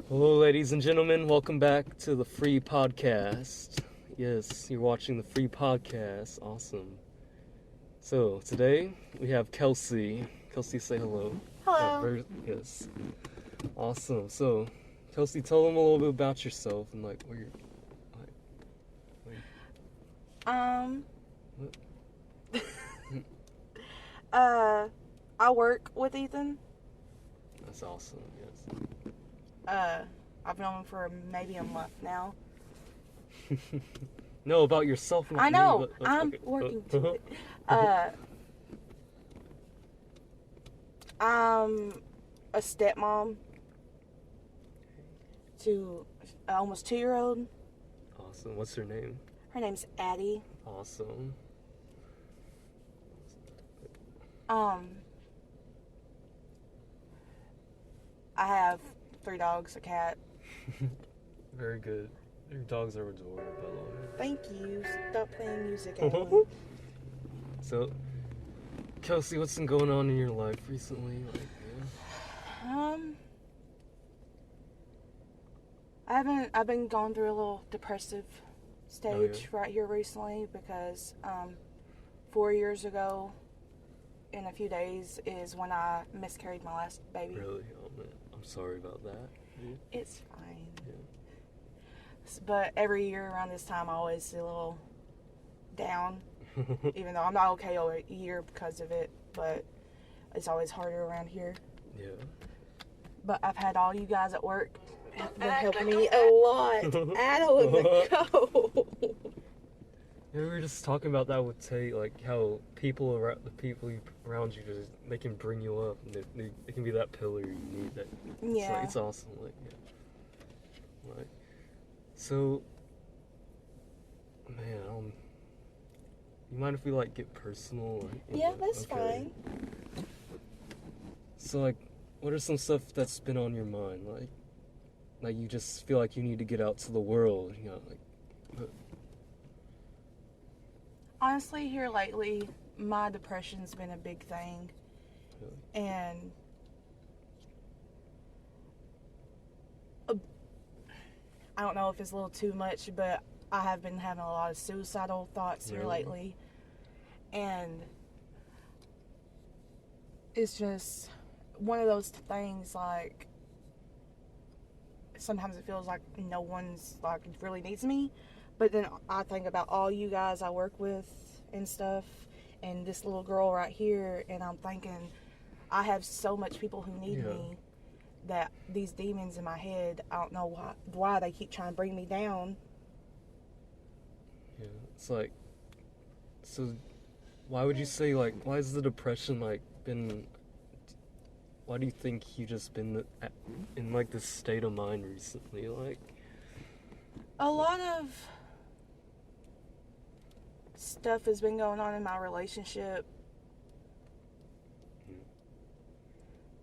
Hello, ladies and gentlemen. Welcome back to the free podcast. Yes, you're watching the free podcast. Awesome. So, today we have Kelsi. Kelsi, say hello. Hello. Yes. Awesome. So, Kelsi, tell them a little bit about yourself and like where you're. I work with Ethan. That's awesome. Yes. I've known him for maybe a month now. No, about yourself. I know. Me, but, I'm okay. working to it. I'm a stepmom to an almost 2-year-old. Awesome. What's her name? Her name's Addie. Awesome. I have 3 dogs, a cat. Very good. Your dogs are adorable, by the way. Thank you. Stop playing music, Addie. So, Kelsi, what's been going on in your life recently? I've been going through a little depressive stage right here recently because 4 years ago in a few days is when I miscarried my last baby. Really? Oh man, I'm sorry about that. Dude. It's fine. Yeah. But every year around this time I always feel a little down, even though I'm not okay all year because of it, but it's always harder around here. Yeah. But I've had all you guys at work been helping me a lot. I don't let me go. Yeah, we were just talking about that with Tate, like how the people around you, just they can bring you up, and they can be that pillar you need. That Yeah. it's awesome. Like, yeah. Like, so, man, you mind if we like get personal? Or, Yeah, that's fine. So, like, what are some stuff that's been on your mind? Like you just feel like you need to get out to the world, you know, like. Honestly, here lately, my depression's been a big thing. Really? And I don't know if it's a little too much, but I have been having a lot of suicidal thoughts here lately. And it's just one of those things, like, sometimes it feels like no one's, like, really needs me. But then I think about all you guys I work with and stuff, and this little girl right here, and I'm thinking, I have so much people who need me, that these demons in my head, I don't know why they keep trying to bring me down. Yeah, it's like, so why would you say, like, why has the depression, like, been, why do you think you just been in, like, this state of mind recently, like? A lot of stuff has been going on in my relationship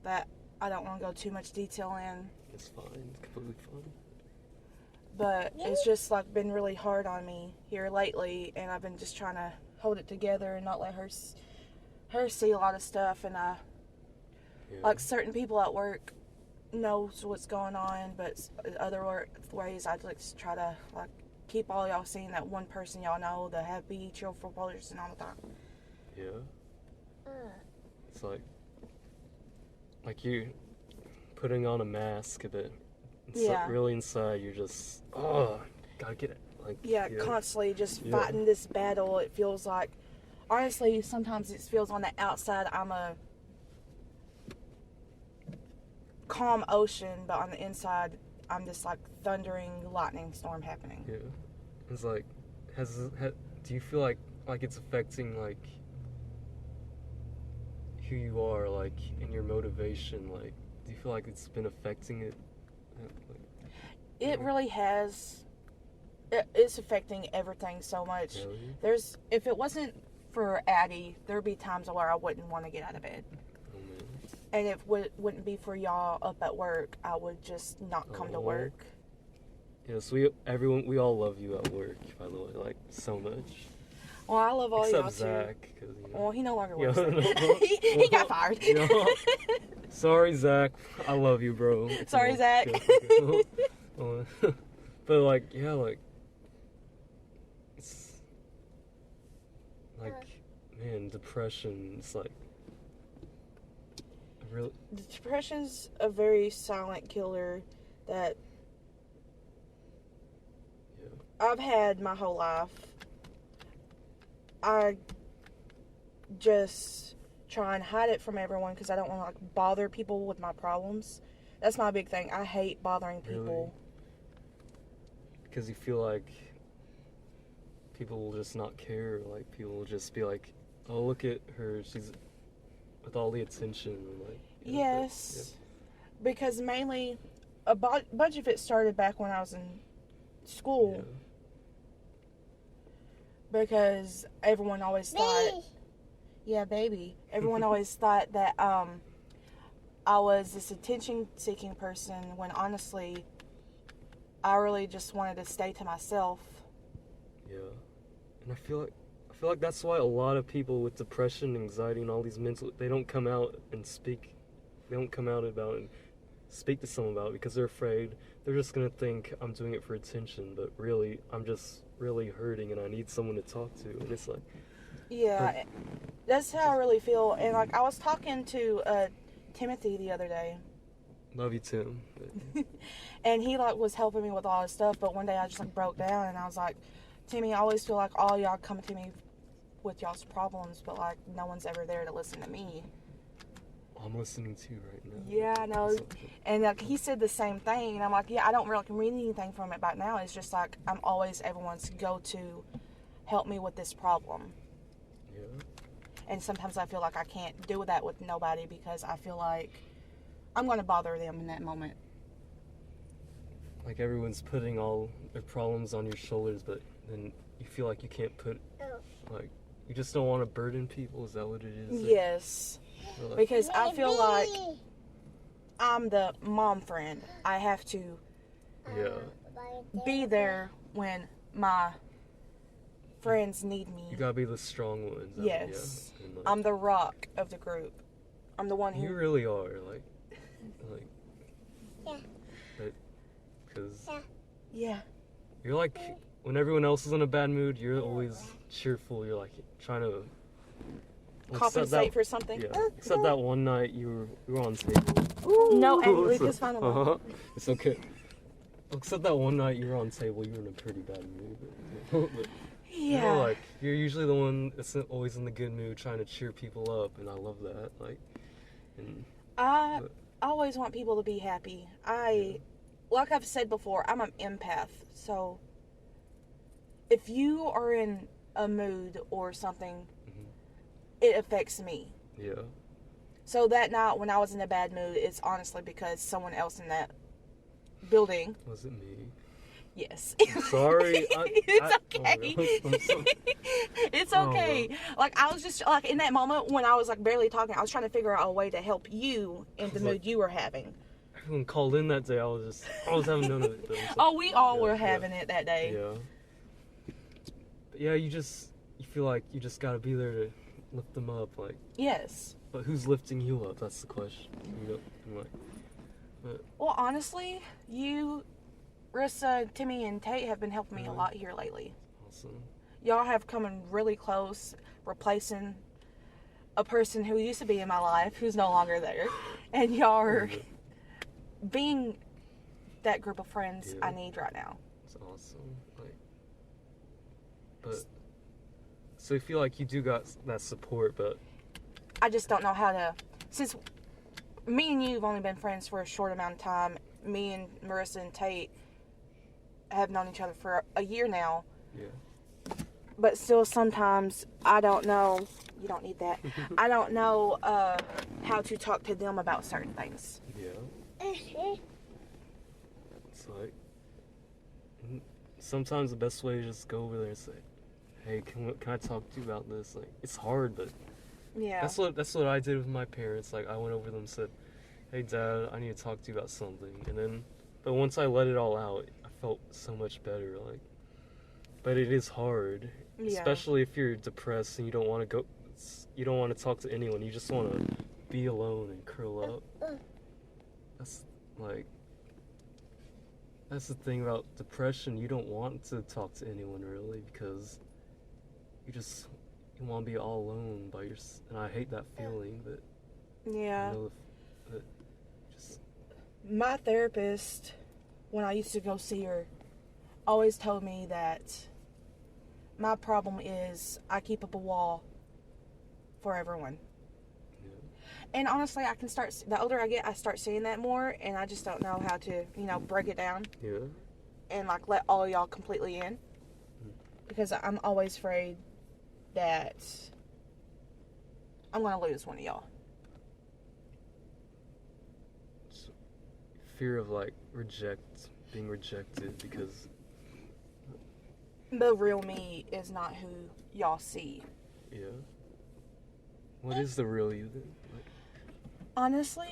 that I don't want to go too much detail in. It's fine. It's completely fine. But it's just like been really hard on me here lately, and I've been just trying to hold it together and not let her see a lot of stuff. And like certain people at work knows what's going on, but other ways I just try to like keep all y'all seeing that one person y'all know, the happy, cheerful person all the time. Yeah. It's like you're putting on a mask, but really inside you're just gotta get it. Like constantly just fighting this battle. It feels like, honestly, sometimes it feels on the outside I'm a calm ocean, but on the inside I'm just like thundering lightning storm happening. Yeah. It's like, do you feel like it's affecting like who you are, like in your motivation? Like, do you feel like it's been affecting it? It really has. It's affecting everything so much. Really? If it wasn't for Addie, there'd be times where I wouldn't want to get out of bed. Oh, man. And if it wouldn't be for y'all up at work, I would just not come to work. Yes, we all love you at work, by the way, like, so much. Well, I love all y'all Except Zach, too. Well, he no longer works there. he got fired. Sorry, Zach. I love you, bro. Sorry, Zach. But like, yeah, like, it's like, man, depression. It's like, really. Depression's a very silent killer that I've had my whole life. I just try and hide it from everyone because I don't want to like bother people with my problems. That's my big thing. I hate bothering people. Because you feel like people will just not care. Like people will just be like, "Oh, look at her. She's with all the attention." And like, yes, because mainly a bunch of it started back when I was in school. Yeah. Because everyone always thought, yeah, baby. Everyone always thought that I was this attention-seeking person when honestly, I really just wanted to stay to myself. Yeah, and I feel like that's why a lot of people with depression, anxiety, and all these they don't come out and speak. They don't come out about it and speak to someone about it because they're afraid. They're just gonna think I'm doing it for attention, but really, I'm just really hurting and I need someone to talk to. And it's like, yeah, that's how I really feel. And like I was talking to Timothy the other day. Love you, Tim. And he like was helping me with all his stuff, but one day I just like broke down and I was like, Timmy, I always feel like all y'all come to me with y'all's problems, but like no one's ever there to listen to me. I'm listening to you right now. Yeah, I know. And like he said the same thing, and I'm like, yeah, I don't really read anything from it right now. It's just like I'm always everyone's go-to, help me with this problem. Yeah. And sometimes I feel like I can't do that with nobody because I feel like I'm going to bother them in that moment. Like everyone's putting all their problems on your shoulders, but then you feel like you can't put, like, you just don't want to burden people. Is that what it is? Yes. Like, Because I feel like I'm the mom friend. I have to be there when my friends need me. you gotta be the strong one. Yes. Yeah. And, like, I'm the rock of the group. I'm the one who... You really are, like, because yeah. you're like, when everyone else is in a bad mood, you're always cheerful. You're like trying to compensate for something. Yeah. Except that one night you were on table. No, and leave this final one. It's okay. Except that one night you were on table, you were in a pretty bad mood. But, yeah. You know, like, you're usually the one that's always in the good mood, trying to cheer people up, and I love that. Like, and I always want people to be happy. Like I've said before, I'm an empath, so if you are in a mood or something, it affects me. Yeah. So that night when I was in a bad mood, it's honestly because someone else in that building. Was it me? Yes. I'm sorry. It's okay. I'm sorry. It's okay. Like I was just like in that moment when I was like barely talking, I was trying to figure out a way to help you in the mood you were having. Everyone called in that day. I was having none of it. Though. Oh, we all were having it that day. Yeah. But yeah, you feel like you just gotta be there to lift them up, like. Yes. But who's lifting you up? That's the question. You know, I'm like, well, honestly, you, Rissa, Timmy, and Tate have been helping me a lot here lately. Awesome. Y'all have come in really close, replacing a person who used to be in my life, who's no longer there. And y'all are being that group of friends I need right now. It's awesome. Like, but, so you feel like you do got that support, but I just don't know how to, since me and you have only been friends for a short amount of time, me and Marissa and Tate have known each other for a year now. Yeah. But still sometimes I don't know, you don't need that, I don't know how to talk to them about certain things. Yeah. It's like, sometimes the best way is just go over there and say, hey, can I talk to you about this? Like, it's hard, but yeah, that's what I did with my parents. Like, I went over them and said, hey, Dad, I need to talk to you about something. And then, but once I let it all out, I felt so much better. Like, but it is hard, especially if you're depressed and you don't want to talk to anyone. You just want to be alone and curl up. that's like that's the thing about depression. You don't want to talk to anyone really because you want to be all alone by yourself. And I hate that feeling, but Yeah. I know that just My therapist, when I used to go see her, always told me that my problem is I keep up a wall for everyone. yeah, And honestly, the older I get, I start seeing that more, and I just don't know how to, break it down yeah, and, like, let all y'all completely in. Because I'm always afraid that I'm going to lose one of y'all. just fear of like being rejected because The real me is not who y'all see. yeah. What is the real you then? Like, Honestly,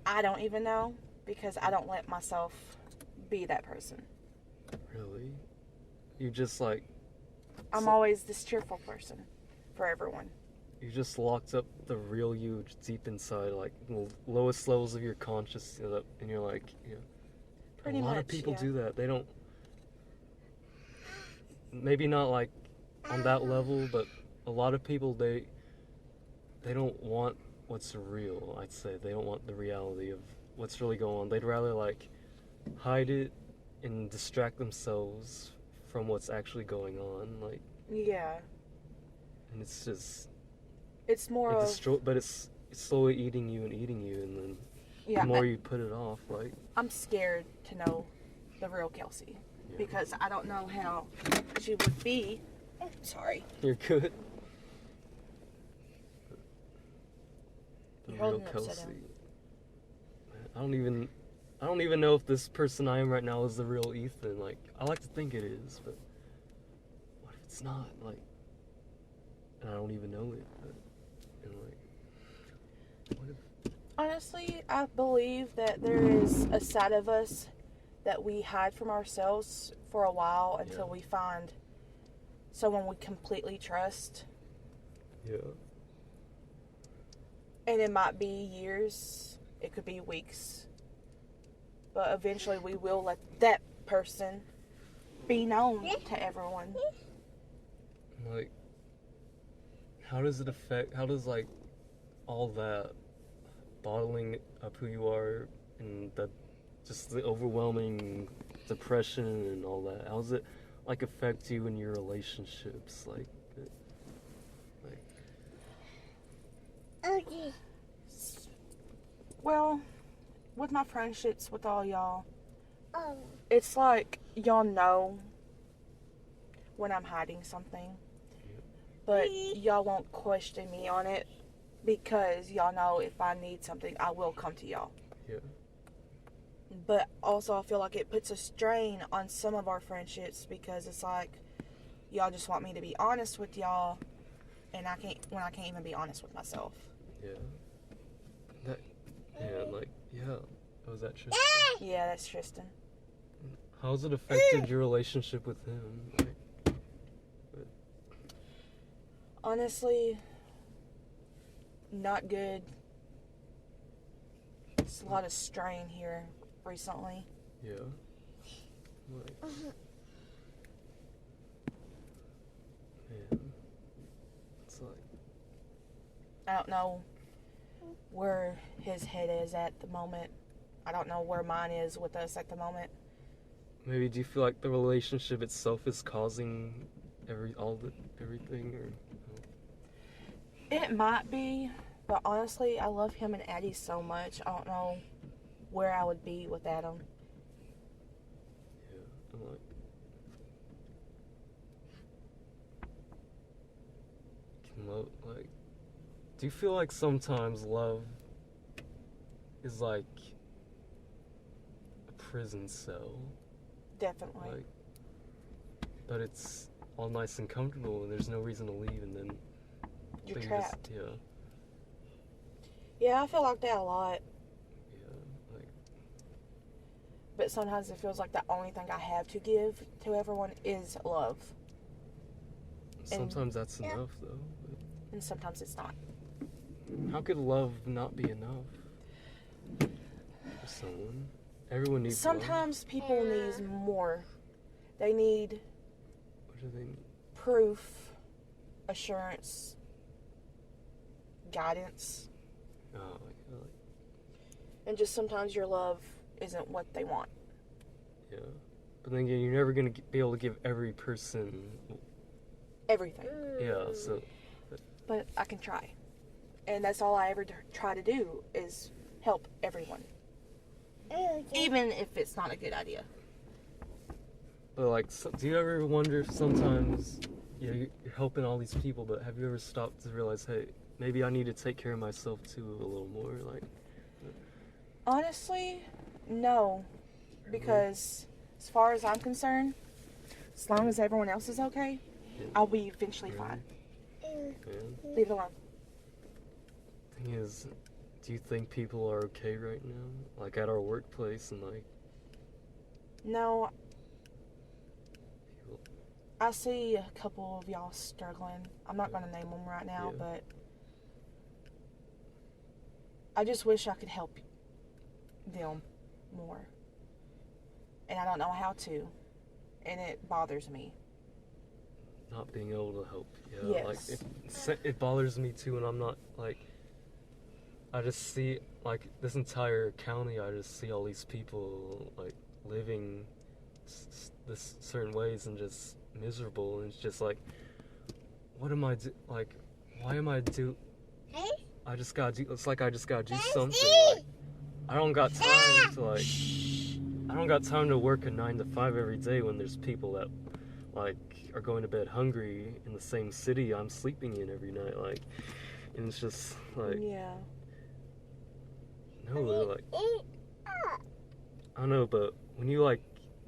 I don't even know because I don't let myself be that person. really, you just like I'm always this cheerful person for everyone. you just locked up the real you deep inside, like the lowest levels of your consciousness, and you're like, yeah. Pretty a lot much, of people yeah. do that. They don't, maybe not like on that level, but a lot of people they don't want what's real. I'd say they don't want the reality of what's really going on. They'd rather like hide it and distract themselves from what's actually going on. Like, Yeah. and it's just It's more it of, destroy, but it's slowly eating you, and then yeah, the more you put it off, like I'm scared to know the real Kelsi yeah. because I don't know how she would be. Oh, sorry. You're good. The You're real holding it upside Kelsi. down. I don't even know if this person I am right now is the real Ethan. Like, I like to think it is, but what if it's not? Like, and I don't even know it. But, and like, what if? Honestly, I believe that there is a side of us that we hide from ourselves for a while until Yeah. we find someone we completely trust. Yeah. And it might be years, it could be weeks. But eventually we will let that person be known to everyone. Like, how does like all that bottling up who you are and that just the overwhelming depression and all that, how does it like affect you in your relationships? Like, Okay. Well, with my friendships with all y'all, Oh. it's like y'all know when I'm hiding something. But y'all won't question me on it because y'all know if I need something, I will come to y'all. yeah, But also, I feel like it puts a strain on some of our friendships because it's like y'all just want me to be honest with y'all, and I can't even be honest with myself. yeah, that, yeah, like, yeah. Oh, was that true? Yeah, that's Tristan. How's it affected your relationship with him? Like, Honestly, not good. It's a lot of strain here recently. yeah, like, man, it's like, I don't know where his head is at the moment. I don't know where mine is with us at the moment. maybe do you feel like the relationship itself is causing everything, or? It might be, but honestly, I love him and Addie so much. I don't know where I would be without him. Yeah, I'm like, do you feel like sometimes love is like a prison cell? Definitely. Like, but it's all nice and comfortable and there's no reason to leave, and then You're things trapped. yeah, Yeah, I feel like that a lot. yeah, like, But sometimes it feels like the only thing I have to give to everyone is love. sometimes that's enough though. And sometimes it's not. How could love not be enough? for someone. Everyone needs Sometimes people need more. They need love. What do they need? proof, assurance, guidance, Oh, like, and just sometimes your love isn't what they want. yeah. But then again, you're never gonna be able to give every person. Everything. Yeah. So. But I can try. And that's all I ever try to do is help everyone. Even if it's not a good idea. But like, do you ever wonder sometimes? Yeah, you're helping all these people, but have you ever stopped to realize, hey, maybe I need to take care of myself too a little more? Like. Honestly, no. Because as far as I'm concerned, as long as everyone else is okay, Yeah. I'll be eventually fine. Yeah. Leave it alone. Thing is, do you think people are okay right now? Like at our workplace and like No, people. I see a couple of y'all struggling. I'm not going to name them right now, Yeah. but I just wish I could help them more. And I don't know how to. And it bothers me. Not being able to help. Yeah. Yes. Like it bothers me too, and I'm not like. I just see like this entire county. I just see all these people like living this certain ways and just miserable, and it's just like, what am I like? Why am I I just gotta do. It's like I just gotta do something. Like, I don't got time to like. I don't got time to work a 9 to 5 every day when there's people that like are going to bed hungry in the same city I'm sleeping in every night. Like, and it's just like. Yeah. No, they're like, I don't know, but when you like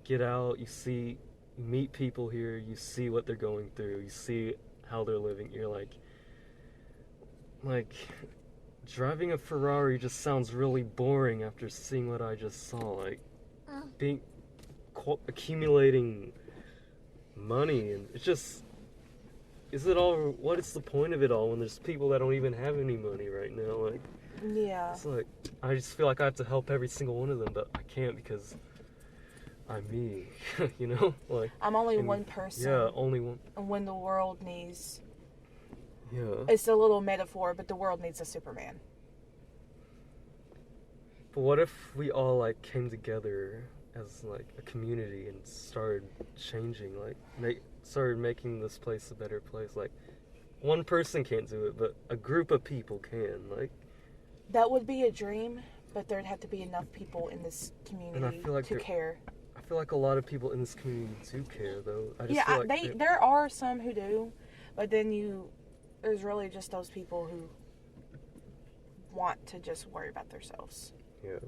get out, you meet people here, you see what they're going through, you see how they're living. You're like driving a Ferrari just sounds really boring after seeing what I just saw. Like accumulating money, and it's just, what is the point of it all when there's people that don't even have any money right now? Like. Yeah. It's like, I just feel like I have to help every single one of them, but I can't because I'm me, you know? Like I'm only one person. Yeah, only one. And when the world needs... Yeah. It's a little metaphor, but the world needs a Superman. But what if we all, like, came together as, like, a community and started changing, like, started making this place a better place? Like, one person can't do it, but a group of people can, like... That would be a dream, but there'd have to be enough people in this community to care. I feel like a lot of people in this community do care, though. I just Yeah, feel like there are some who do, but then there's really just those people who want to just worry about themselves. Yeah.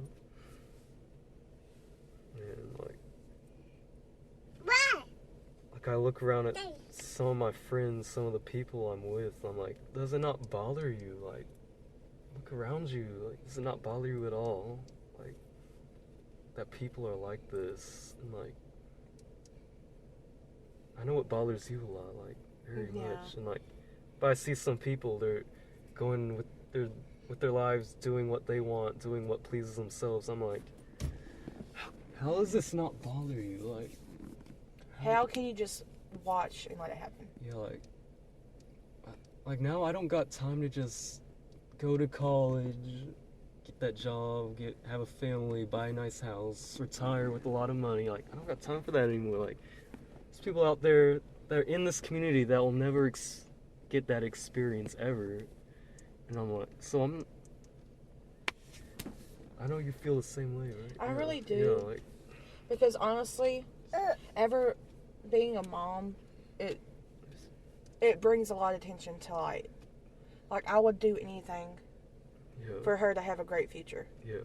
And like I look around at some of my friends, some of the people I'm with, I'm like, does it not bother you? Like, look around you. Like, does it not bother you at all? Like, that people are like this. And, like, I know it bothers you a lot, like, very much. And, like, but I see some people, they're going with their lives, doing what they want, doing what pleases themselves. I'm like, how does this not bother you? Like, how can you just watch and let it happen? Yeah, like now I don't got time to just go to college, get that job, have a family, buy a nice house, retire with a lot of money. Like, I don't got time for that anymore. Like, there's people out there that are in this community that will never get that experience ever. And I'm like, I know you feel the same way, right? I really do. Yeah, like, because honestly, ever being a mom, it brings a lot of attention to light. Like, I would do anything for her to have a great future. Yeah.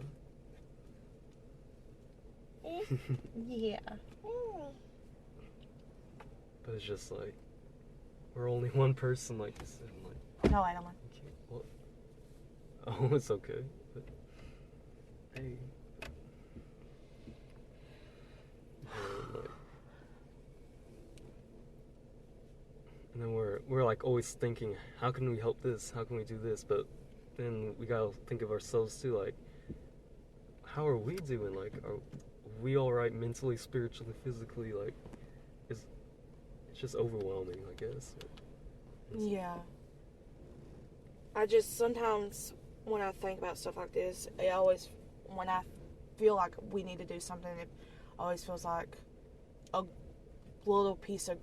Yeah. But it's just like, we're only one person, like you said. Like, no, I don't want. What? Oh, it's okay. But, hey. And then we're like always thinking, how can we help this? How can we do this? But then we gotta think of ourselves too, like, how are we doing? Like, are we all right mentally, spiritually, physically? Like, it's just overwhelming, I guess. Yeah. I just sometimes when I think about stuff like this, it always, when I feel like we need to do something, it always feels like a little piece of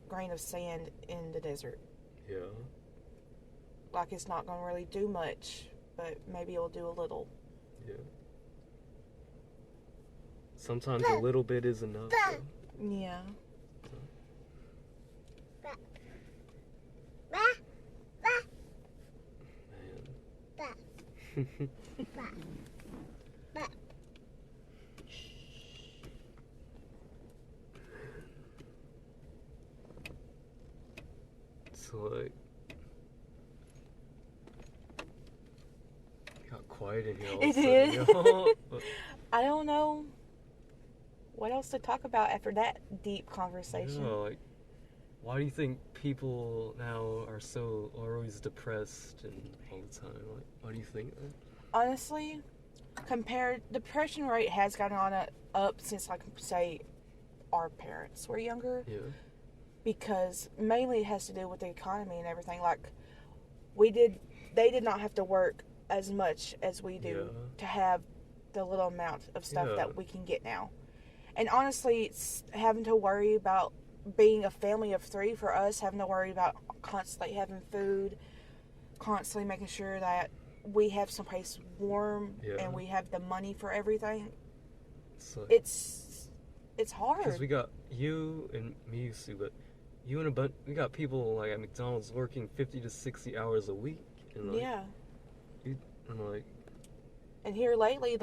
grain of sand in the desert. Yeah. Like it's not going to really do much, but maybe it'll do a little. Yeah. Sometimes a little bit is enough. Though. Yeah. Man. So like, got quiet in here all of a sudden. I don't know what else to talk about after that deep conversation. Yeah, like, why do you think people now are always depressed and all the time? Like, why do you think that? Honestly, depression rate has gotten up since, like, say, our parents were younger. Yeah. Because mainly it has to do with the economy and everything. Like, they did not have to work as much as we do to have the little amount of stuff that we can get now. And honestly, it's having to worry about being a family of 3 for us, having to worry about constantly having food, constantly making sure that we have someplace warm and we have the money for everything. It's hard. Because we got you and me, Sue, but you and we got people like at McDonald's working 50 to 60 hours a week. And like, and here lately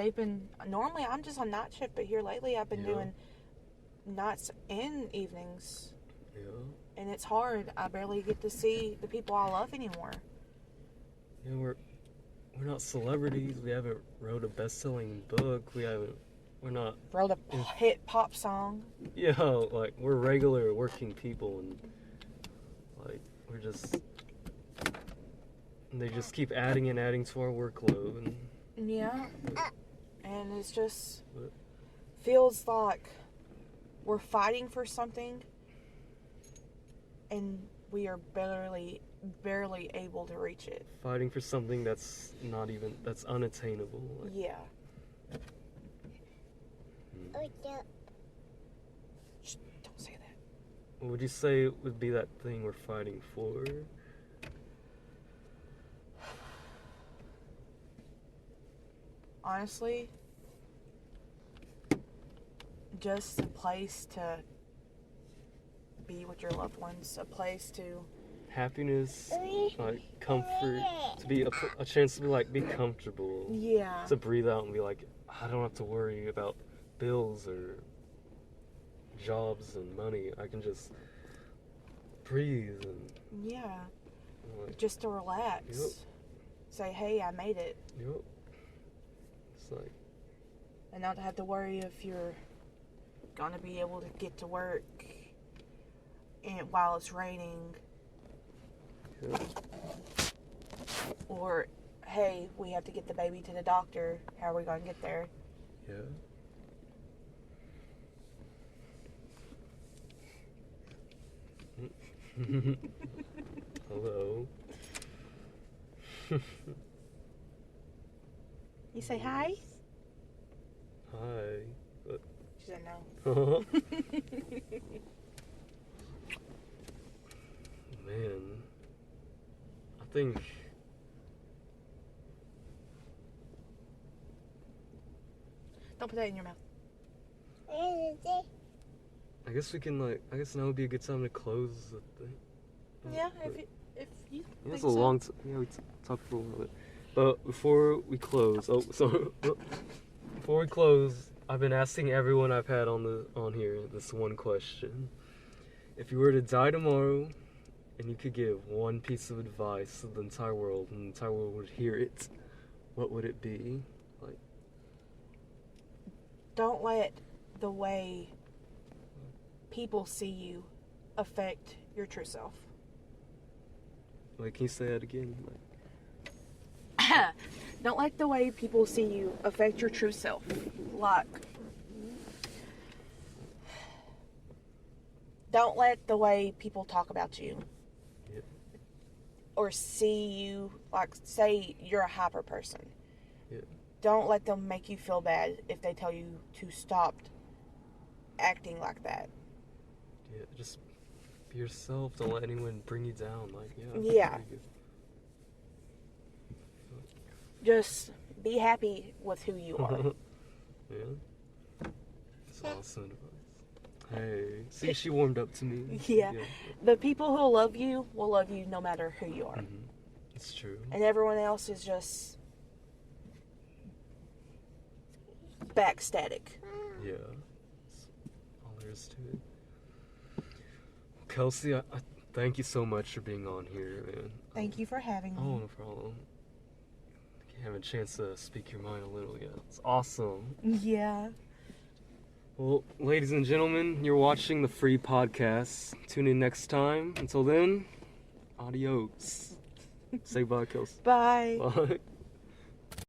normally I'm just on night shift, but here lately I've been doing nights and evenings. Yeah. And it's hard. I barely get to see the people I love anymore. Yeah, we're not celebrities. We haven't wrote a best-selling book. We're not wrote a hit pop song. Yeah, like we're regular working people, and like and they just keep adding and adding to our workload. And and it's just feels like we're fighting for something, and we are barely able to reach it. Fighting for something that's unattainable. Like. Yeah. Shh, don't say that. What would you say would be that thing we're fighting for? Honestly, just a place to be with your loved ones, a place to... Happiness, like comfort, to be a chance to be comfortable. Yeah. To breathe out and be like, I don't have to worry about bills or jobs and money. I can just breathe and just to relax. Yep. Say, hey, I made it. Yep. It's like, and not to have to worry if you're gonna be able to get to work and while it's raining. Yep. Or, hey, we have to get the baby to the doctor. How are we gonna get there? Yeah. Hello. You say hi? Hi. But... She said no. Man. I think... Don't put that in your mouth. I guess we can I guess now would be a good time to close the thing. Yeah, if you think it's a long time. Yeah, we talked for a little bit. But before we close, before we close, I've been asking everyone I've had on here this one question. If you were to die tomorrow, and you could give one piece of advice to the entire world, and the entire world would hear it, what would it be? Don't let the way people see you affect your true self. Can you say that again? Don't let the way people see you affect your true self. Like, don't let the way people talk about you Yeah. or see you, like, say you're a hyper person. Yeah. Don't let them make you feel bad if they tell you to stop acting like that. Yeah, just be yourself. Don't let anyone bring you down. Like, yeah. Yeah. Very good. Just be happy with who you are. Yeah. That's awesome advice. Hey, see, she warmed up to me. Yeah. The people who love you will love you no matter who you are. Mm-hmm. It's true. And everyone else is just backstatic. Yeah. That's all there is to it. Kelsi, I thank you so much for being on here, man. Thank you for having me. Oh, no problem. You have a chance to speak your mind a little yet. It's awesome. Yeah. Well, ladies and gentlemen, you're watching the free podcast. Tune in next time. Until then, adios. Say bye, Kelsi. Bye. Bye.